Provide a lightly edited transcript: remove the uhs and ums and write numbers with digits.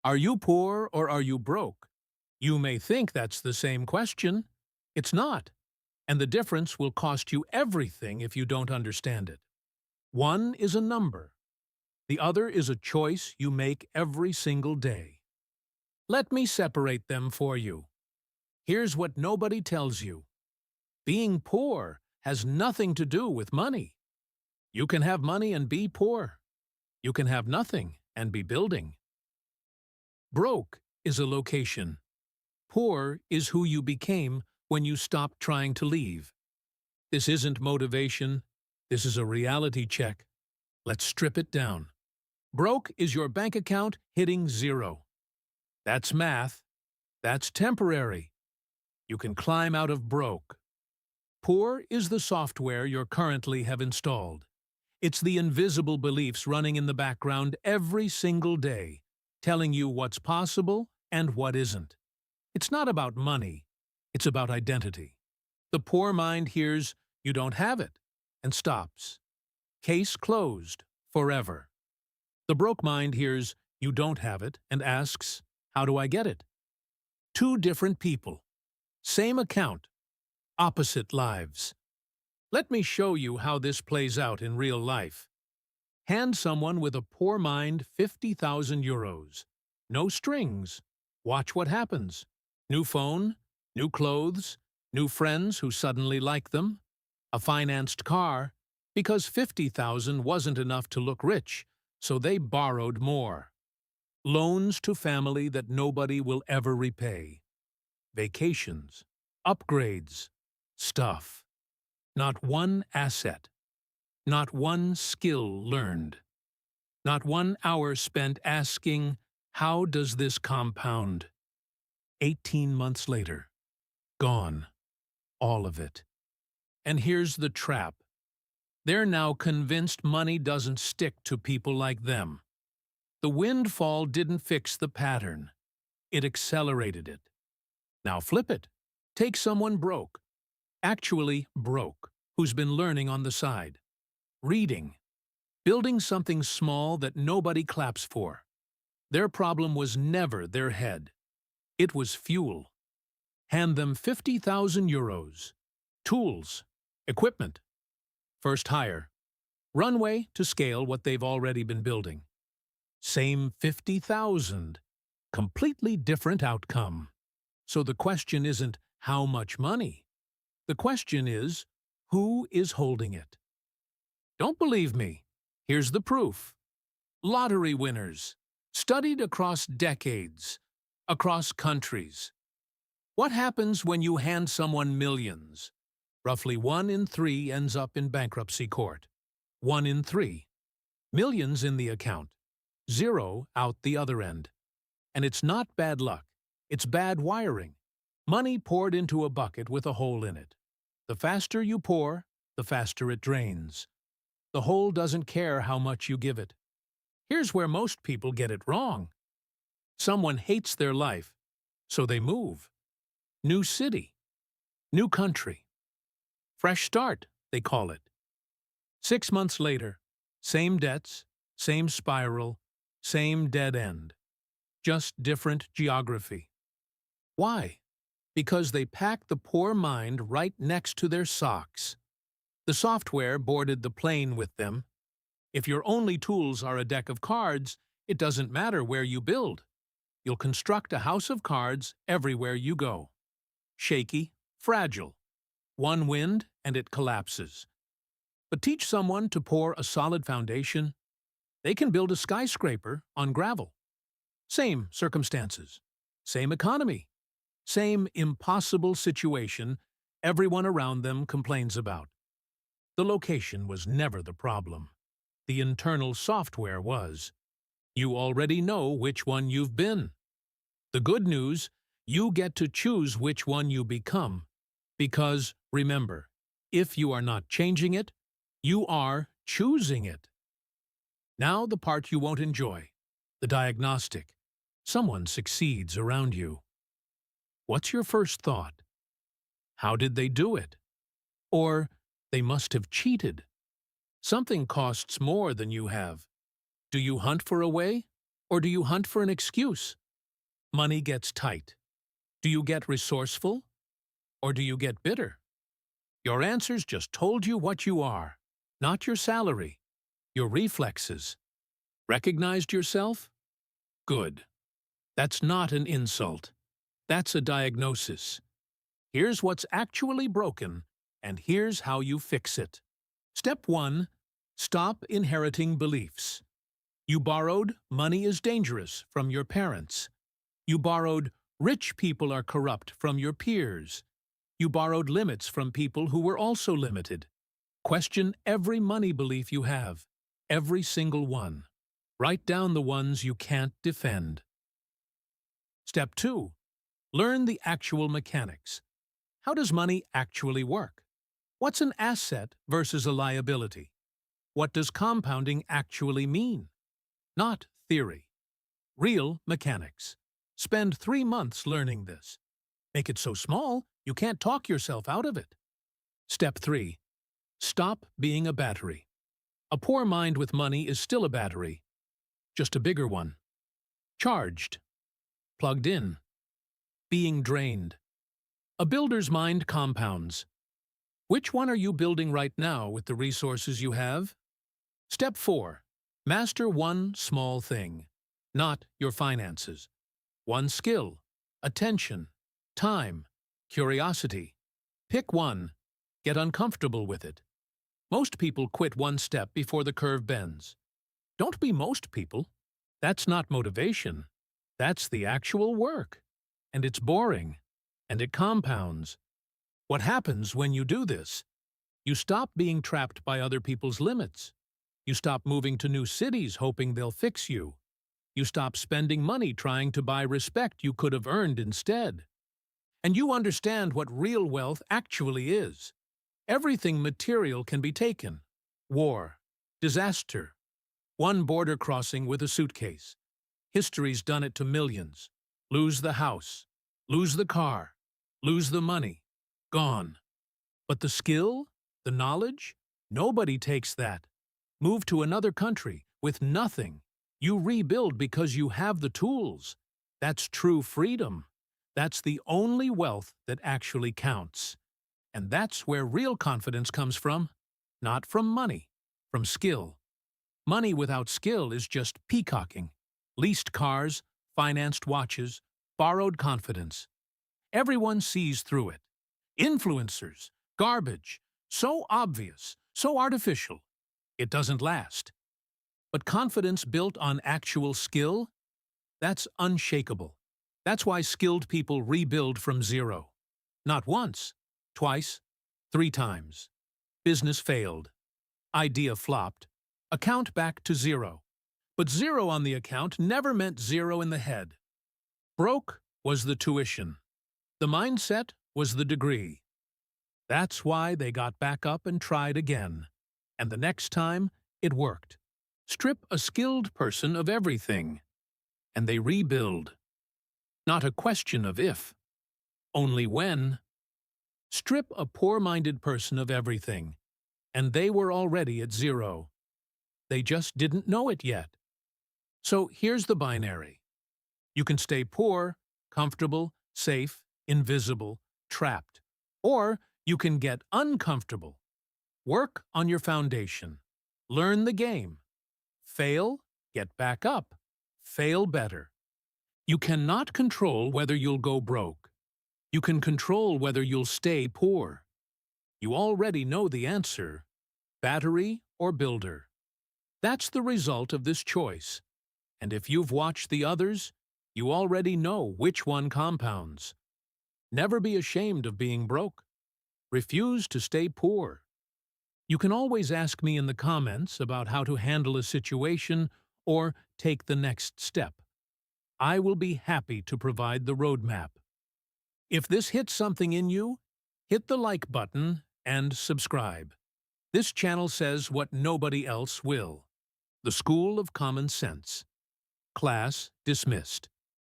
Are you poor or are you broke? You may think that's the same question. It's not, and the difference will cost you everything if you don't understand it. One is a number. The other is a choice you make every single day. Let me separate them for you. Here's what nobody tells you. Being poor has nothing to do with money. You can have money and be poor. You can have nothing and be building. Broke is a location. Poor is who you became when you stopped trying to leave. This isn't motivation. This is a reality check. Let's strip it down. Broke is your bank account hitting zero. That's math. That's temporary. You can climb out of broke. Poor is the software you currently have installed. It's the invisible beliefs running in the background every single day, telling you what's possible and what isn't. It's not about money. It's about identity. The poor mind hears, "You don't have it," and stops. Case closed, forever. The broke mind hears, "You don't have it," and asks, "How do I get it?" Two different people. Same account. Opposite lives. Let me show you how this plays out in real life. Hand someone with a poor mind 50,000 euros. No strings. Watch what happens. New phone, new clothes, new friends who suddenly like them, a financed car, because 50,000 wasn't enough to look rich, so they borrowed more. Loans to family that nobody will ever repay. Vacations, upgrades, stuff. Not one asset. Not one skill learned. Not 1 hour spent asking, "How does this compound?" 18 months later. Gone. All of it. And here's the trap. They're now convinced money doesn't stick to people like them. The windfall didn't fix the pattern. It accelerated it. Now flip it. Take someone broke. Actually broke, who's been learning on the side. Reading. Building something small that nobody claps for. Their problem was never their head. It was fuel. Hand them 50,000 euros. Tools. Equipment. First hire. Runway to scale what they've already been building. Same 50,000. Completely different outcome. So the question isn't how much money. The question is, who is holding it? Don't believe me? Here's the proof. Lottery winners. Studied across decades. Across countries. What happens when you hand someone millions? Roughly 1 in 3 ends up in bankruptcy court. 1 in 3. Millions in the account. 0 out the other end. And it's not bad luck. It's bad wiring. Money poured into a bucket with a hole in it. The faster you pour, the faster it drains. The hole doesn't care how much you give it. Here's where most people get it wrong. Someone hates their life, so they move. New city. New country. Fresh start, they call it. 6 months later, same debts, same spiral, same dead end. Just different geography. Why? Because they packed the poor mind right next to their socks. The software boarded the plane with them. If your only tools are a deck of cards, it doesn't matter where you build. You'll construct a house of cards everywhere you go. Shaky, fragile. One wind and it collapses. But teach someone to pour a solid foundation, they can build a skyscraper on gravel. Same circumstances, same economy, same impossible situation everyone around them complains about. The location was never the problem. The internal software was. You already know which one you've been. The good news, you get to choose which one you become. Because, remember, if you are not changing it, you are choosing it. Now the part you won't enjoy, the diagnostic. Someone succeeds around you. What's your first thought? How did they do it? Or, they must have cheated. Something costs more than you have. Do you hunt for a way? Or do you hunt for an excuse? Money gets tight. Do you get resourceful? Or do you get bitter? Your answers just told you what you are, not your salary, your reflexes. Recognized yourself? Good. That's not an insult. That's a diagnosis. Here's what's actually broken, and here's how you fix it. Step 1. Stop inheriting beliefs. You borrowed "money is dangerous" from your parents. You borrowed "rich people are corrupt" from your peers. You borrowed limits from people who were also limited. Question every money belief you have, every single one. Write down the ones you can't defend. Step 2. Learn the actual mechanics. How does money actually work? What's an asset versus a liability? What does compounding actually mean? Not theory. Real mechanics. Spend 3 months learning this. Make it so small you can't talk yourself out of it. Step 3. Stop being a battery. A poor mind with money is still a battery, just a bigger one. Charged. Plugged in. Being drained. A builder's mind compounds. Which one are you building right now with the resources you have? Step 4. Master one small thing, not your finances. One skill, attention, time, curiosity. Pick one. Get uncomfortable with it. Most people quit one step before the curve bends. Don't be most people. That's not motivation. That's the actual work. And it's boring. And it compounds. What happens when you do this? You stop being trapped by other people's limits. You stop moving to new cities hoping they'll fix you. You stop spending money trying to buy respect you could have earned instead. And you understand what real wealth actually is. Everything material can be taken. War, disaster, one border crossing with a suitcase. History's done it to millions. Lose the house, lose the car, lose the money. Gone. But the skill, the knowledge, nobody takes that. Move to another country with nothing. You rebuild because you have the tools. That's true freedom. That's the only wealth that actually counts. And that's where real confidence comes from. Not from money, from skill. Money without skill is just peacocking. Leased cars, financed watches, borrowed confidence. Everyone sees through it. Influencers, garbage, so obvious, so artificial. It doesn't last. But confidence built on actual skill? That's unshakable. That's why skilled people rebuild from zero. Not once, twice, 3 times. Business failed. Idea flopped. Account back to zero. But zero on the account never meant zero in the head. Broke was the tuition. The mindset was the degree. That's why they got back up and tried again. And the next time, it worked. Strip a skilled person of everything, and they rebuild. Not a question of if, only when. Strip a poor-minded person of everything, and they were already at zero. They just didn't know it yet. So here's the binary. You can stay poor, comfortable, safe, invisible, trapped. Or you can get uncomfortable. Work on your foundation. Learn the game. Fail, get back up. Fail better. You cannot control whether you'll go broke. You can control whether you'll stay poor. You already know the answer. Battery or builder. That's the result of this choice. And if you've watched the others, you already know which one compounds. Never be ashamed of being broke. Refuse to stay poor. You can always ask me in the comments about how to handle a situation or take the next step. I will be happy to provide the roadmap. If this hits something in you, hit the like button and subscribe. This channel says what nobody else will. The School of Common Sense. Class dismissed.